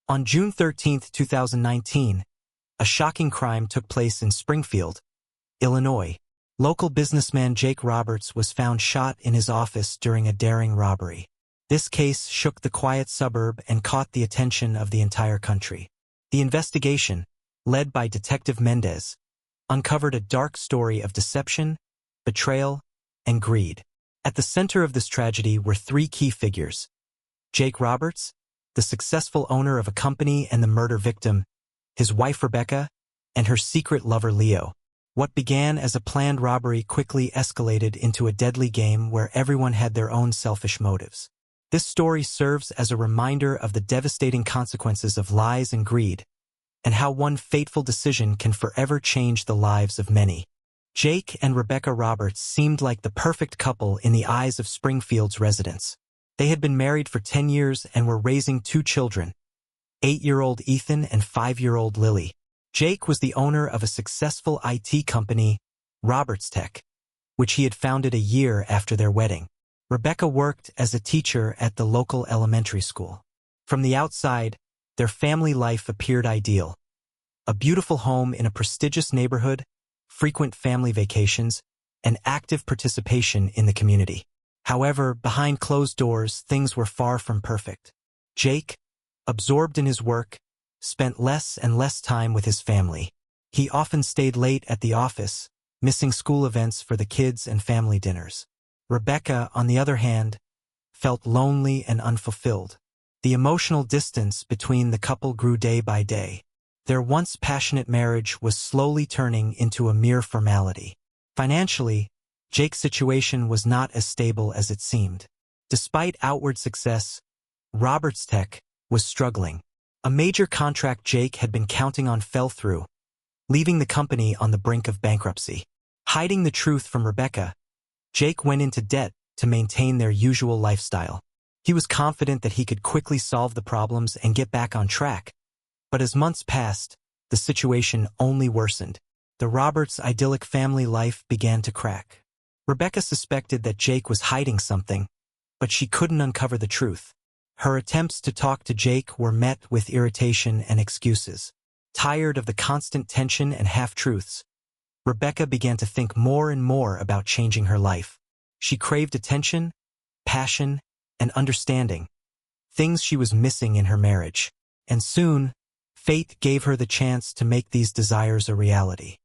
On June 13, 2019, a shocking crime took place in Springfield, Illinois. Local businessman Jake Roberts was found shot in his office during a daring robbery. This case shook the quiet suburb and caught the attention of the entire country. The investigation, led by Detective Mendes, uncovered a dark story of deception, betrayal, and greed. At the center of this tragedy were three key figures: Jake Roberts, the successful owner of a company and the murder victim, his wife Rebecca, and her secret lover Leo. What began as a planned robbery quickly escalated into a deadly game where everyone had their own selfish motives. This story serves as a reminder of the devastating consequences of lies and greed, and how one fateful decision can forever change the lives of many. Jake and Rebecca Roberts seemed like the perfect couple in the eyes of Springfield's residents. They had been married for 10 years and were raising two children, 8-year-old Ethan and 5-year-old Lily. Jake was the owner of a successful IT company, Roberts Tech, which he had founded a year after their wedding. Rebecca worked as a teacher at the local elementary school. From the outside, their family life appeared ideal. A beautiful home in a prestigious neighborhood, frequent family vacations, and active participation in the community. However, behind closed doors, things were far from perfect. Jake, absorbed in his work, spent less and less time with his family. He often stayed late at the office, missing school events for the kids and family dinners. Rebecca, on the other hand, felt lonely and unfulfilled. The emotional distance between the couple grew day by day. Their once passionate marriage was slowly turning into a mere formality. Financially, Jake's situation was not as stable as it seemed. Despite outward success, Roberts Tech was struggling. A major contract Jake had been counting on fell through, leaving the company on the brink of bankruptcy. Hiding the truth from Rebecca, Jake went into debt to maintain their usual lifestyle. He was confident that he could quickly solve the problems and get back on track. But as months passed, the situation only worsened. The Roberts' idyllic family life began to crack. Rebecca suspected that Jake was hiding something, but she couldn't uncover the truth. Her attempts to talk to Jake were met with irritation and excuses. Tired of the constant tension and half-truths, Rebecca began to think more and more about changing her life. She craved attention, passion, and understanding, things she was missing in her marriage. And soon, fate gave her the chance to make these desires a reality.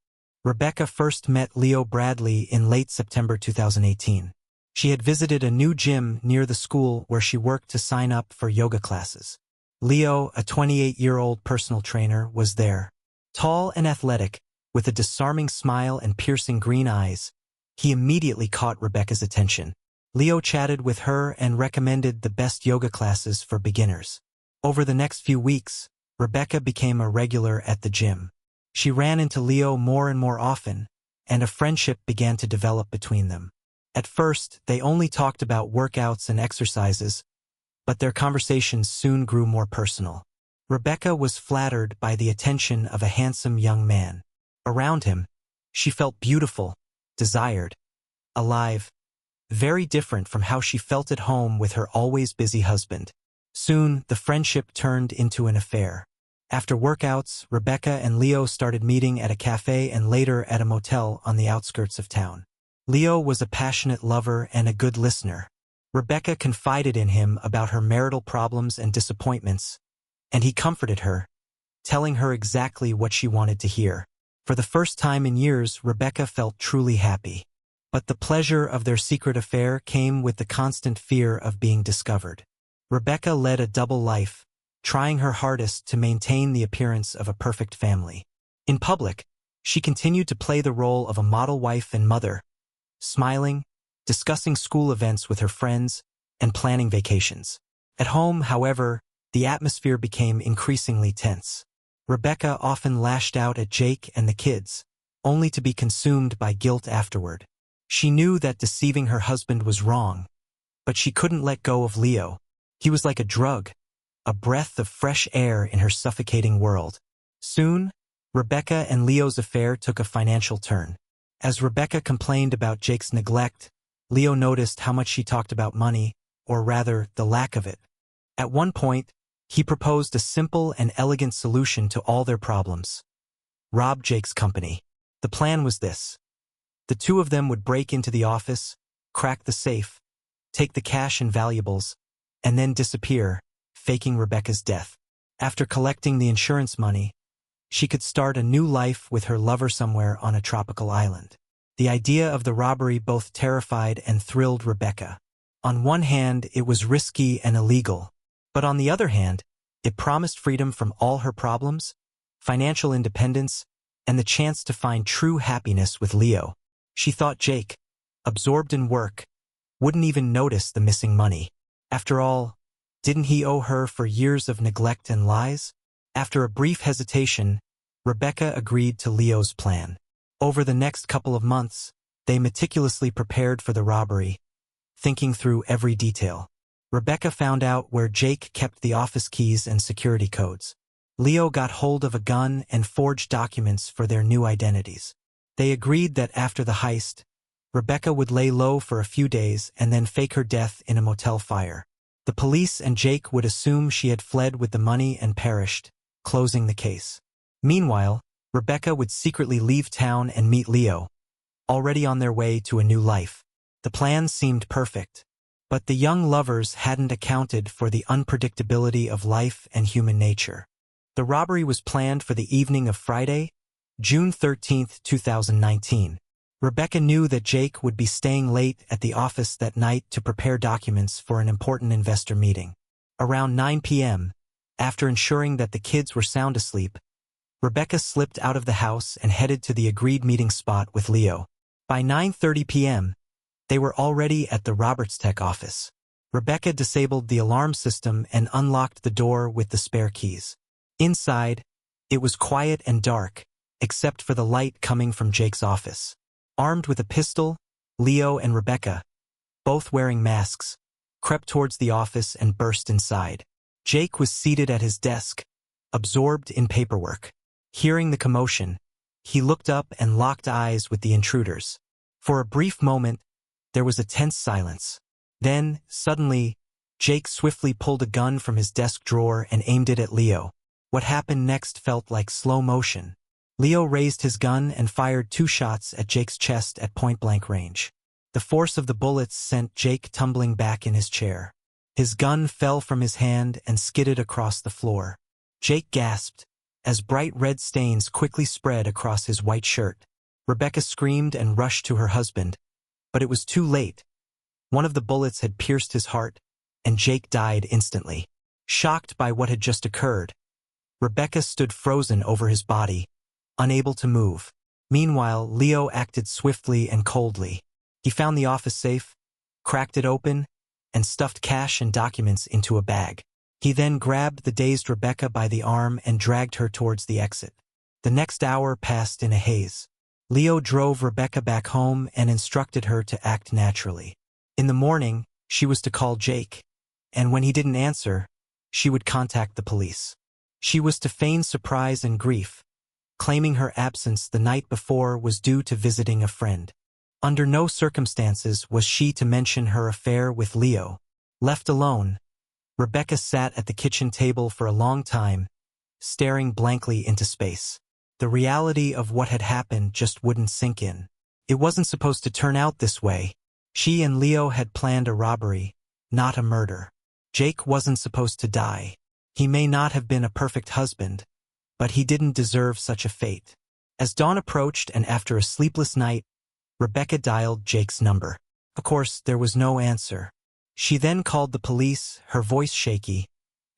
Rebecca first met Leo Bradley in late September 2018. She had visited a new gym near the school where she worked to sign up for yoga classes. Leo, a 28-year-old personal trainer, was there. Tall and athletic, with a disarming smile and piercing green eyes, he immediately caught Rebecca's attention. Leo chatted with her and recommended the best yoga classes for beginners. Over the next few weeks, Rebecca became a regular at the gym. She ran into Leo more and more often, and a friendship began to develop between them. At first, they only talked about workouts and exercises, but their conversations soon grew more personal. Rebecca was flattered by the attention of a handsome young man. Around him, she felt beautiful, desired, alive, very different from how she felt at home with her always busy husband. Soon, the friendship turned into an affair. After workouts, Rebecca and Leo started meeting at a cafe and later at a motel on the outskirts of town. Leo was a passionate lover and a good listener. Rebecca confided in him about her marital problems and disappointments, and he comforted her, telling her exactly what she wanted to hear. For the first time in years, Rebecca felt truly happy. But the pleasure of their secret affair came with the constant fear of being discovered. Rebecca led a double life, trying her hardest to maintain the appearance of a perfect family. In public, she continued to play the role of a model wife and mother, smiling, discussing school events with her friends, and planning vacations. At home, however, the atmosphere became increasingly tense. Rebecca often lashed out at Jake and the kids, only to be consumed by guilt afterward. She knew that deceiving her husband was wrong, but she couldn't let go of Leo. He was like a drug, a breath of fresh air in her suffocating world. Soon, Rebecca and Leo's affair took a financial turn. As Rebecca complained about Jake's neglect, Leo noticed how much she talked about money, or rather, the lack of it. At one point, He proposed a simple and elegant solution to all their problems. Rob Jake's company. The plan was this. The two of them would break into the office, crack the safe, take the cash and valuables, and then disappear, faking Rebecca's death. After collecting the insurance money, she could start a new life with her lover somewhere on a tropical island. The idea of the robbery both terrified and thrilled Rebecca. On one hand, it was risky and illegal, but on the other hand, it promised freedom from all her problems, financial independence, and the chance to find true happiness with Leo. She thought Jake, absorbed in work, wouldn't even notice the missing money. After all, didn't he owe her for years of neglect and lies? After a brief hesitation, Rebecca agreed to Leo's plan. Over the next couple of months, they meticulously prepared for the robbery, thinking through every detail. Rebecca found out where Jake kept the office keys and security codes. Leo got hold of a gun and forged documents for their new identities. They agreed that after the heist, Rebecca would lay low for a few days and then fake her death in a motel fire. The police and Jake would assume she had fled with the money and perished, closing the case. Meanwhile, Rebecca would secretly leave town and meet Leo, already on their way to a new life. The plan seemed perfect, but the young lovers hadn't accounted for the unpredictability of life and human nature. The robbery was planned for the evening of Friday, June 13, 2019. Rebecca knew that Jake would be staying late at the office that night to prepare documents for an important investor meeting. Around 9 p.m., after ensuring that the kids were sound asleep, Rebecca slipped out of the house and headed to the agreed meeting spot with Leo. By 9:30 p.m., they were already at the Roberts Tech office. Rebecca disabled the alarm system and unlocked the door with the spare keys. Inside, it was quiet and dark, except for the light coming from Jake's office. Armed with a pistol, Leo and Rebecca, both wearing masks, crept towards the office and burst inside. Jake was seated at his desk, absorbed in paperwork. Hearing the commotion, he looked up and locked eyes with the intruders. For a brief moment, there was a tense silence. Then, suddenly, Jake swiftly pulled a gun from his desk drawer and aimed it at Leo. What happened next felt like slow motion. Leo raised his gun and fired 2 shots at Jake's chest at point-blank range. The force of the bullets sent Jake tumbling back in his chair. His gun fell from his hand and skidded across the floor. Jake gasped, as bright red stains quickly spread across his white shirt. Rebecca screamed and rushed to her husband, but it was too late. One of the bullets had pierced his heart, and Jake died instantly. Shocked by what had just occurred, Rebecca stood frozen over his body, unable to move. Meanwhile, Leo acted swiftly and coldly. He found the office safe, cracked it open, and stuffed cash and documents into a bag. He then grabbed the dazed Rebecca by the arm and dragged her towards the exit. The next hour passed in a haze. Leo drove Rebecca back home and instructed her to act naturally. In the morning, she was to call Jake, and when he didn't answer, she would contact the police. She was to feign surprise and grief, claiming her absence the night before was due to visiting a friend. Under no circumstances was she to mention her affair with Leo. Left alone, Rebecca sat at the kitchen table for a long time, staring blankly into space. The reality of what had happened just wouldn't sink in. It wasn't supposed to turn out this way. She and Leo had planned a robbery, not a murder. Jake wasn't supposed to die. He may not have been a perfect husband, but he didn't deserve such a fate. As dawn approached and after a sleepless night, Rebecca dialed Jake's number. Of course, there was no answer. She then called the police, her voice shaky,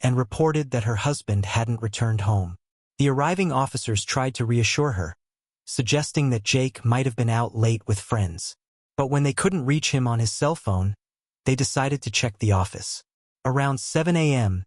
and reported that her husband hadn't returned home. The arriving officers tried to reassure her, suggesting that Jake might have been out late with friends. But when they couldn't reach him on his cell phone, they decided to check the office. Around 7 a.m.,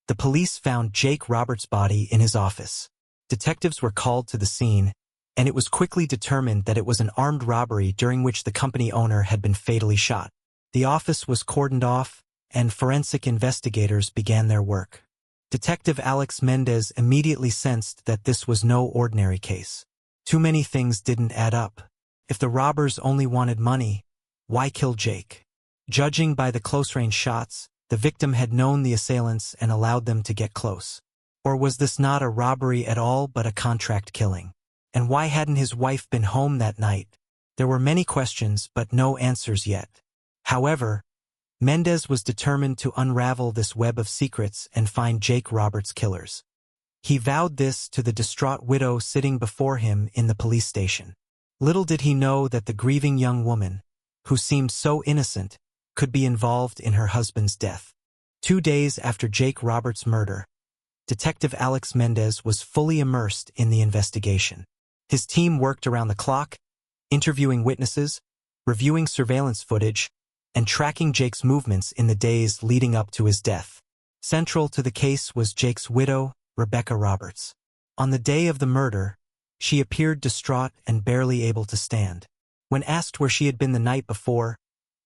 the police found Jake Roberts' body in his office. Detectives were called to the scene, and it was quickly determined that it was an armed robbery during which the company owner had been fatally shot. The office was cordoned off, and forensic investigators began their work. Detective Alex Mendes immediately sensed that this was no ordinary case. Too many things didn't add up. If the robbers only wanted money, why kill Jake? Judging by the close-range shots, The victim had known the assailants and allowed them to get close. Or was this not a robbery at all but a contract killing? And why hadn't his wife been home that night? There were many questions but no answers yet. However, Mendes was determined to unravel this web of secrets and find Jake Roberts' killers. He vowed this to the distraught widow sitting before him in the police station. Little did he know that the grieving young woman, who seemed so innocent, could be involved in her husband's death. 2 days after Jake Roberts' murder, Detective Alex Mendes was fully immersed in the investigation. His team worked around the clock, interviewing witnesses, reviewing surveillance footage, and tracking Jake's movements in the days leading up to his death. Central to the case was Jake's widow, Rebecca Roberts. On the day of the murder, she appeared distraught and barely able to stand. When asked where she had been the night before,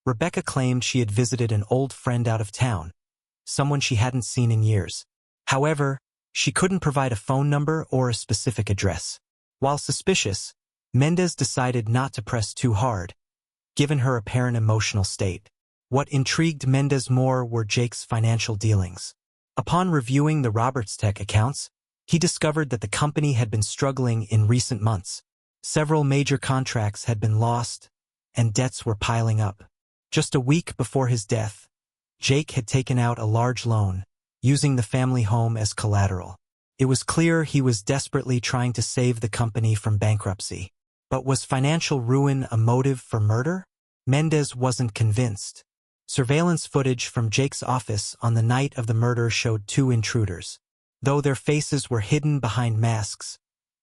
Rebecca claimed she had visited an old friend out of town, someone she hadn't seen in years. However, she couldn't provide a phone number or a specific address. While suspicious, Mendes decided not to press too hard, given her apparent emotional state. What intrigued Mendes more were Jake's financial dealings. Upon reviewing the Roberts Tech accounts, he discovered that the company had been struggling in recent months. Several major contracts had been lost, and debts were piling up. Just a week before his death, Jake had taken out a large loan, using the family home as collateral. It was clear he was desperately trying to save the company from bankruptcy. But was financial ruin a motive for murder? Mendes wasn't convinced. Surveillance footage from Jake's office on the night of the murder showed 2 intruders. Though their faces were hidden behind masks,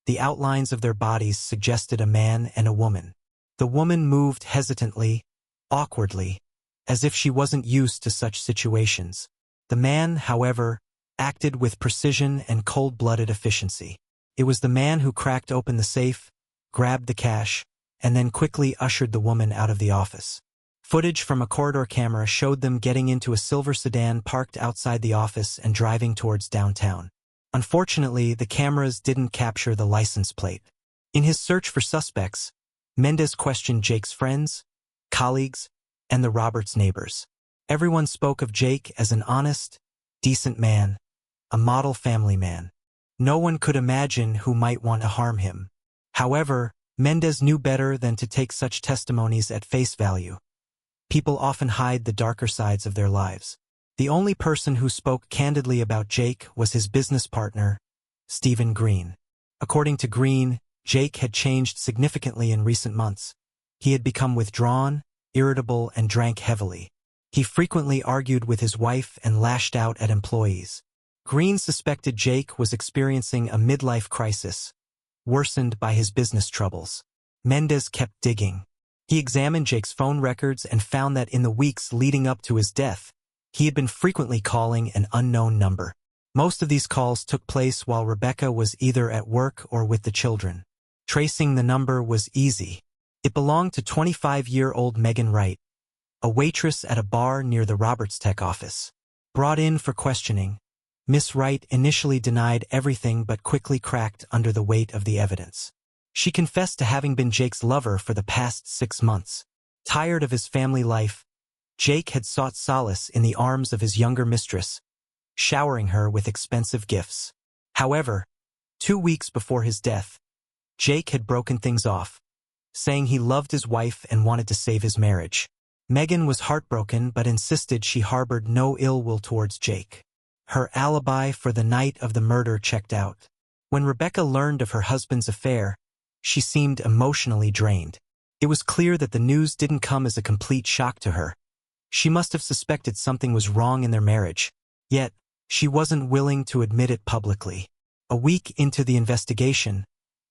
the outlines of their bodies suggested a man and a woman. The woman moved hesitantly, awkwardly, as if she wasn't used to such situations. The man, however, acted with precision and cold-blooded efficiency. It was the man who cracked open the safe, grabbed the cash, and then quickly ushered the woman out of the office. Footage from a corridor camera showed them getting into a silver sedan parked outside the office and driving towards downtown. Unfortunately, the cameras didn't capture the license plate. In his search for suspects, Mendes questioned Jake's friends, colleagues, and the Roberts neighbors. Everyone spoke of Jake as an honest, decent man, a model family man. No one could imagine who might want to harm him. However, Mendes knew better than to take such testimonies at face value. People often hide the darker sides of their lives. The only person who spoke candidly about Jake was his business partner, Stephen Green. According to Green, Jake had changed significantly in recent months. He had become withdrawn, irritable, and drank heavily. He frequently argued with his wife and lashed out at employees. Green suspected Jake was experiencing a midlife crisis, worsened by his business troubles. Mendes kept digging. He examined Jake's phone records and found that in the weeks leading up to his death, he had been frequently calling an unknown number. Most of these calls took place while Rebecca was either at work or with the children. Tracing the number was easy. It belonged to 25-year-old Megan Wright, a waitress at a bar near the Roberts Tech office. Brought in for questioning, Miss Wright initially denied everything but quickly cracked under the weight of the evidence. She confessed to having been Jake's lover for the past 6 months. Tired of his family life, Jake had sought solace in the arms of his younger mistress, showering her with expensive gifts. However, 2 weeks before his death, Jake had broken things off, saying he loved his wife and wanted to save his marriage. Megan was heartbroken but insisted she harbored no ill will towards Jake. Her alibi for the night of the murder checked out. When Rebecca learned of her husband's affair, she seemed emotionally drained. It was clear that the news didn't come as a complete shock to her. She must have suspected something was wrong in their marriage, yet she wasn't willing to admit it publicly. A week into the investigation,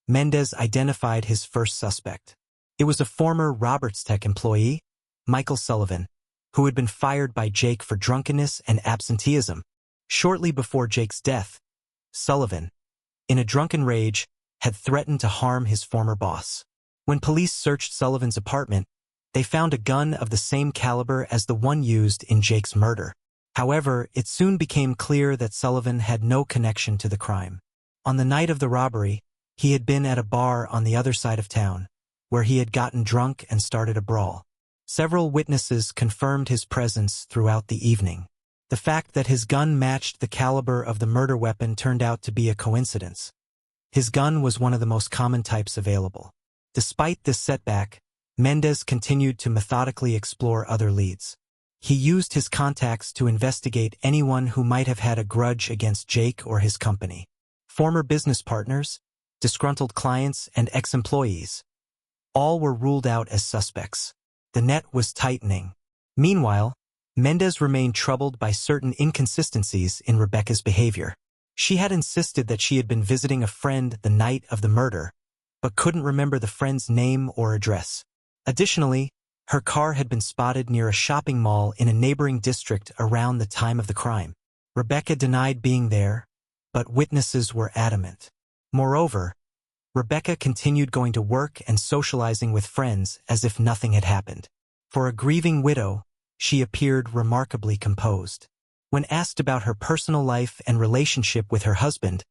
Mendes identified his first suspect. It was a former Roberts Tech employee, Michael Sullivan, who had been fired by Jake for drunkenness and absenteeism. Shortly before Jake's death, Sullivan, in a drunken rage, had threatened to harm his former boss. When police searched Sullivan's apartment, they found a gun of the same caliber as the one used in Jake's murder. However, it soon became clear that Sullivan had no connection to the crime. On the night of the robbery, he had been at a bar on the other side of town, where he had gotten drunk and started a brawl. Several witnesses confirmed his presence throughout the evening. The fact that his gun matched the caliber of the murder weapon turned out to be a coincidence. His gun was one of the most common types available. Despite this setback, Mendes continued to methodically explore other leads. He used his contacts to investigate anyone who might have had a grudge against Jake or his company. Former business partners, disgruntled clients, and ex-employees. All were ruled out as suspects. The net was tightening. Meanwhile, Mendes remained troubled by certain inconsistencies in Rebecca's behavior. She had insisted that she had been visiting a friend the night of the murder, but couldn't remember the friend's name or address. Additionally, her car had been spotted near a shopping mall in a neighboring district around the time of the crime. Rebecca denied being there, but witnesses were adamant. Moreover, Rebecca continued going to work and socializing with friends as if nothing had happened. For a grieving widow, she appeared remarkably composed. When asked about her personal life and relationship with her husband,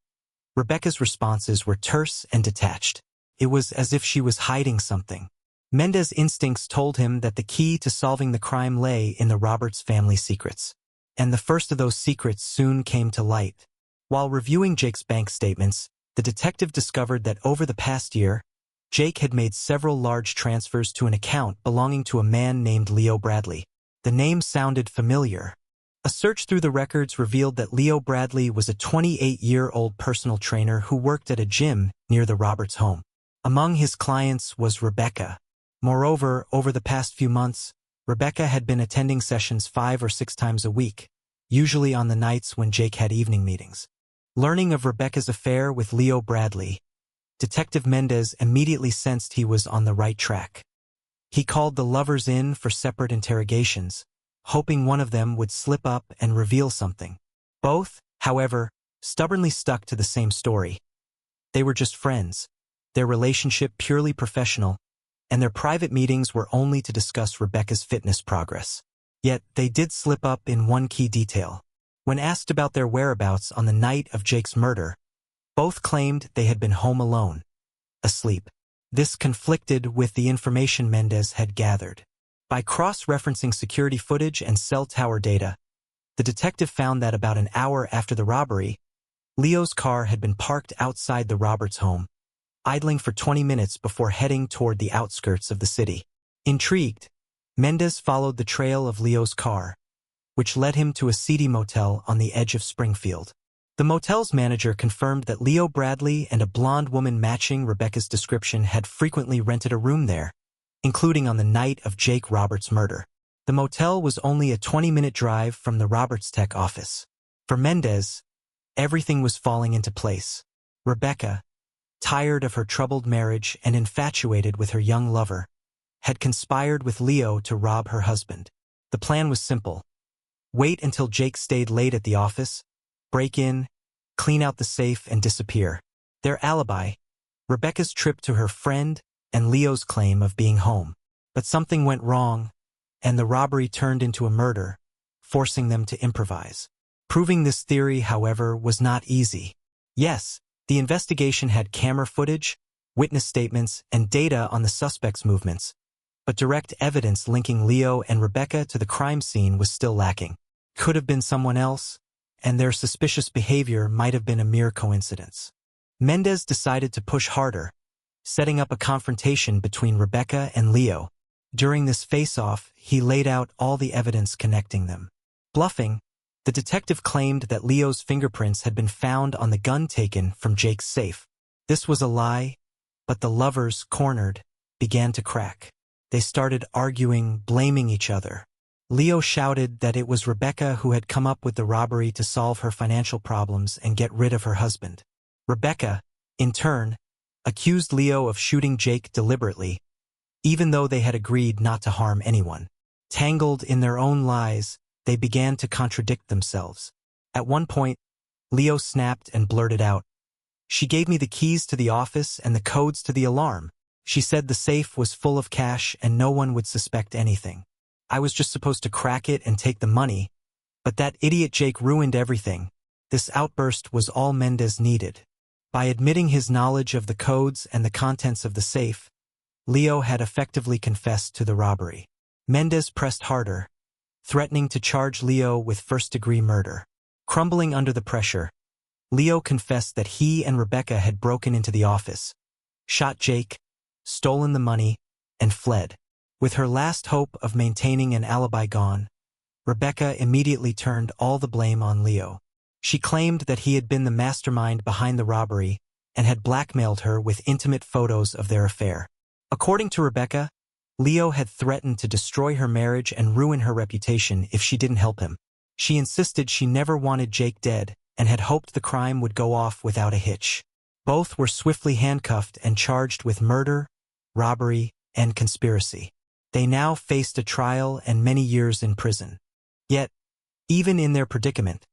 Rebecca's responses were terse and detached. It was as if she was hiding something. Mendes' instincts told him that the key to solving the crime lay in the Roberts family secrets. And the first of those secrets soon came to light. While reviewing Jake's bank statements, the detective discovered that over the past year, Jake had made several large transfers to an account belonging to a man named Leo Bradley. The name sounded familiar. A search through the records revealed that Leo Bradley was a 28-year-old personal trainer who worked at a gym near the Roberts home. Among his clients was Rebecca. Moreover, over the past few months, Rebecca had been attending sessions 5 or 6 times a week, usually on the nights when Jake had evening meetings. Learning of Rebecca's affair with Leo Bradley, Detective Mendes immediately sensed he was on the right track. He called the lovers in for separate interrogations, hoping one of them would slip up and reveal something. Both, however, stubbornly stuck to the same story. They were just friends, their relationship purely professional, and their private meetings were only to discuss Rebecca's fitness progress. Yet, they did slip up in one key detail. When asked about their whereabouts on the night of Jake's murder, both claimed they had been home alone, asleep. This conflicted with the information Mendes had gathered. By cross-referencing security footage and cell tower data, the detective found that about an hour after the robbery, Leo's car had been parked outside the Roberts home, idling for 20 minutes before heading toward the outskirts of the city. Intrigued, Mendes followed the trail of Leo's car, which led him to a seedy motel on the edge of Springfield. The motel's manager confirmed that Leo Bradley and a blonde woman matching Rebecca's description had frequently rented a room there, including on the night of Jake Roberts' murder. The motel was only a 20-minute drive from the Roberts Tech office. For Mendes, everything was falling into place. Rebecca, tired of her troubled marriage and infatuated with her young lover, had conspired with Leo to rob her husband. The plan was simple. Wait until Jake stayed late at the office, break in, clean out the safe, and disappear. Their alibi, Rebecca's trip to her friend, and Leo's claim of being home. But something went wrong, and the robbery turned into a murder, forcing them to improvise. Proving this theory, however, was not easy. Yes, the investigation had camera footage, witness statements, and data on the suspect's movements, but direct evidence linking Leo and Rebecca to the crime scene was still lacking. Could have been someone else, and their suspicious behavior might have been a mere coincidence. Mendes decided to push harder, setting up a confrontation between Rebecca and Leo. During this face-off, he laid out all the evidence connecting them. Bluffing, the detective claimed that Leo's fingerprints had been found on the gun taken from Jake's safe. This was a lie, but the lovers, cornered, began to crack. They started arguing, blaming each other. Leo shouted that it was Rebecca who had come up with the robbery to solve her financial problems and get rid of her husband. Rebecca, in turn, accused Leo of shooting Jake deliberately, even though they had agreed not to harm anyone. Tangled in their own lies, they began to contradict themselves. At one point, Leo snapped and blurted out, "She gave me the keys to the office and the codes to the alarm. She said the safe was full of cash and no one would suspect anything. I was just supposed to crack it and take the money, but that idiot Jake ruined everything." This outburst was all Mendes needed. By admitting his knowledge of the codes and the contents of the safe, Leo had effectively confessed to the robbery. Mendes pressed harder, threatening to charge Leo with first-degree murder. Crumbling under the pressure, Leo confessed that he and Rebecca had broken into the office, shot Jake, stolen the money, and fled. With her last hope of maintaining an alibi gone, Rebecca immediately turned all the blame on Leo. She claimed that he had been the mastermind behind the robbery and had blackmailed her with intimate photos of their affair. According to Rebecca, Leo had threatened to destroy her marriage and ruin her reputation if she didn't help him. She insisted she never wanted Jake dead and had hoped the crime would go off without a hitch. Both were swiftly handcuffed and charged with murder, robbery, and conspiracy. They now faced a trial and many years in prison. Yet, even in their predicament,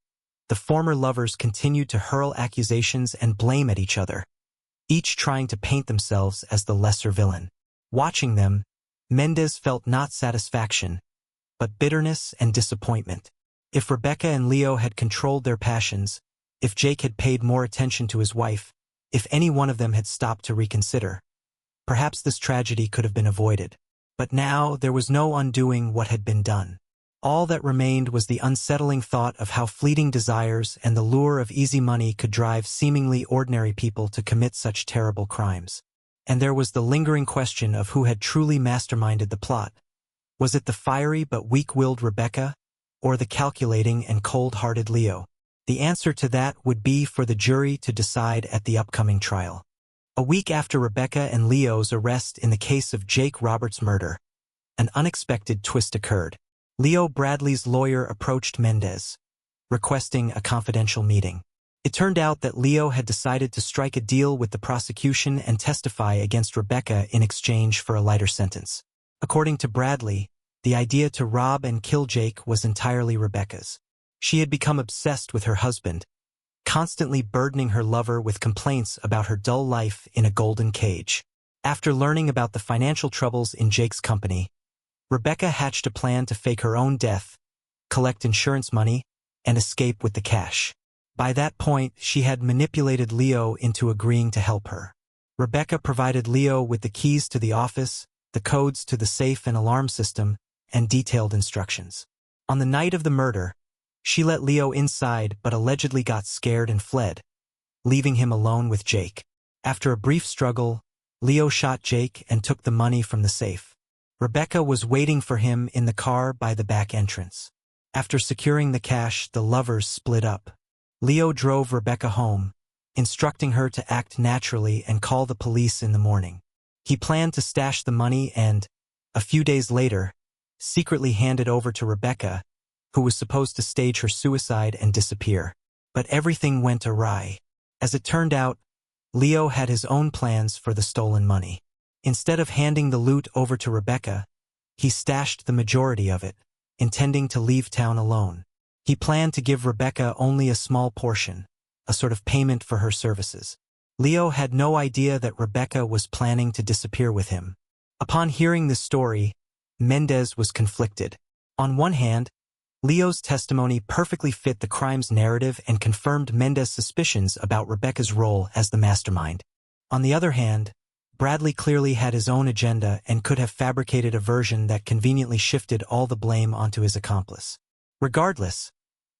the former lovers continued to hurl accusations and blame at each other, each trying to paint themselves as the lesser villain. Watching them, Mendes felt not satisfaction, but bitterness and disappointment. If Rebecca and Leo had controlled their passions, if Jake had paid more attention to his wife, if any one of them had stopped to reconsider, perhaps this tragedy could have been avoided. But now there was no undoing what had been done. All that remained was the unsettling thought of how fleeting desires and the lure of easy money could drive seemingly ordinary people to commit such terrible crimes. And there was the lingering question of who had truly masterminded the plot. Was it the fiery but weak-willed Rebecca, or the calculating and cold-hearted Leo? The answer to that would be for the jury to decide at the upcoming trial. A week after Rebecca and Leo's arrest in the case of Jake Roberts' murder, an unexpected twist occurred. Leo Bradley's lawyer approached Mendes, requesting a confidential meeting. It turned out that Leo had decided to strike a deal with the prosecution and testify against Rebecca in exchange for a lighter sentence. According to Bradley, the idea to rob and kill Jake was entirely Rebecca's. She had become obsessed with her husband, constantly burdening her lover with complaints about her dull life in a golden cage. After learning about the financial troubles in Jake's company, Rebecca hatched a plan to fake her own death, collect insurance money, and escape with the cash. By that point, she had manipulated Leo into agreeing to help her. Rebecca provided Leo with the keys to the office, the codes to the safe and alarm system, and detailed instructions. On the night of the murder, she let Leo inside but allegedly got scared and fled, leaving him alone with Jake. After a brief struggle, Leo shot Jake and took the money from the safe. Rebecca was waiting for him in the car by the back entrance. After securing the cash, the lovers split up. Leo drove Rebecca home, instructing her to act naturally and call the police in the morning. He planned to stash the money and, a few days later, secretly hand it over to Rebecca, who was supposed to stage her suicide and disappear. But everything went awry. As it turned out, Leo had his own plans for the stolen money. Instead of handing the loot over to Rebecca, he stashed the majority of it, intending to leave town alone. He planned to give Rebecca only a small portion, a sort of payment for her services. Leo had no idea that Rebecca was planning to disappear with him. Upon hearing this story, Mendes was conflicted. On one hand, Leo's testimony perfectly fit the crime's narrative and confirmed Mendes' suspicions about Rebecca's role as the mastermind. On the other hand, Bradley clearly had his own agenda and could have fabricated a version that conveniently shifted all the blame onto his accomplice. Regardless,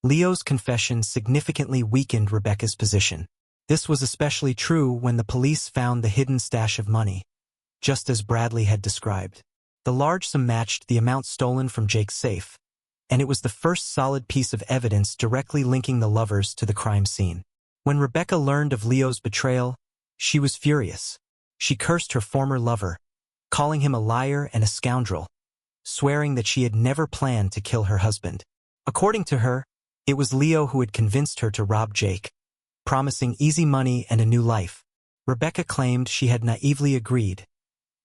Leo's confession significantly weakened Rebecca's position. This was especially true when the police found the hidden stash of money, just as Bradley had described. The large sum matched the amount stolen from Jake's safe, and it was the first solid piece of evidence directly linking the lovers to the crime scene. When Rebecca learned of Leo's betrayal, she was furious. She cursed her former lover, calling him a liar and a scoundrel, swearing that she had never planned to kill her husband. According to her, it was Leo who had convinced her to rob Jake, promising easy money and a new life. Rebecca claimed she had naively agreed,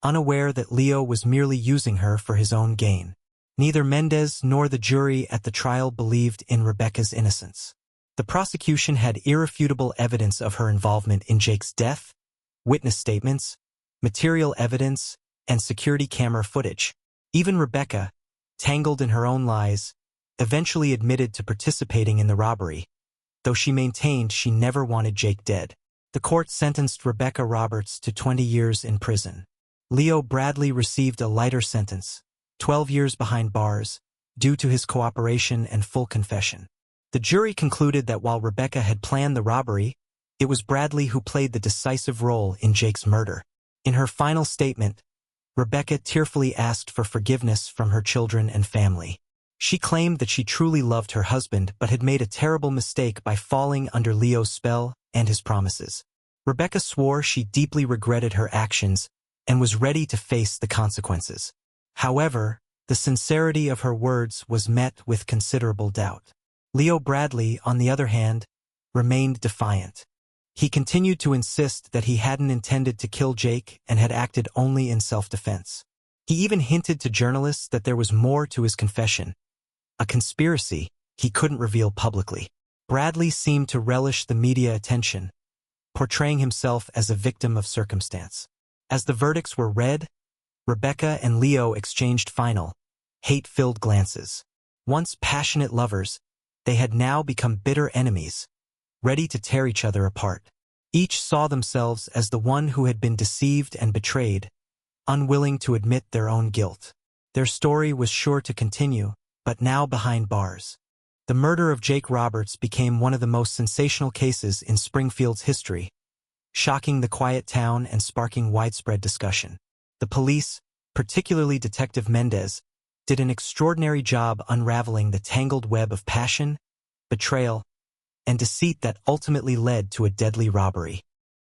unaware that Leo was merely using her for his own gain. Neither Mendes nor the jury at the trial believed in Rebecca's innocence. The prosecution had irrefutable evidence of her involvement in Jake's death, witness statements, material evidence, and security camera footage. Even Rebecca, tangled in her own lies, eventually admitted to participating in the robbery, though she maintained she never wanted Jake dead. The court sentenced Rebecca Roberts to 20 years in prison. Leo Bradley received a lighter sentence, 12 years behind bars, due to his cooperation and full confession. The jury concluded that while Rebecca had planned the robbery, it was Bradley who played the decisive role in Jake's murder. In her final statement, Rebecca tearfully asked for forgiveness from her children and family. She claimed that she truly loved her husband but had made a terrible mistake by falling under Leo's spell and his promises. Rebecca swore she deeply regretted her actions and was ready to face the consequences. However, the sincerity of her words was met with considerable doubt. Leo Bradley, on the other hand, remained defiant. He continued to insist that he hadn't intended to kill Jake and had acted only in self-defense. He even hinted to journalists that there was more to his confession, a conspiracy he couldn't reveal publicly. Bradley seemed to relish the media attention, portraying himself as a victim of circumstance. As the verdicts were read, Rebecca and Leo exchanged final, hate-filled glances. Once passionate lovers, they had now become bitter enemies, ready to tear each other apart. Each saw themselves as the one who had been deceived and betrayed, unwilling to admit their own guilt. Their story was sure to continue, but now behind bars. The murder of Jake Roberts became one of the most sensational cases in Springfield's history, shocking the quiet town and sparking widespread discussion. The police, particularly Detective Mendes, did an extraordinary job unraveling the tangled web of passion, betrayal, and deceit that ultimately led to a deadly robbery.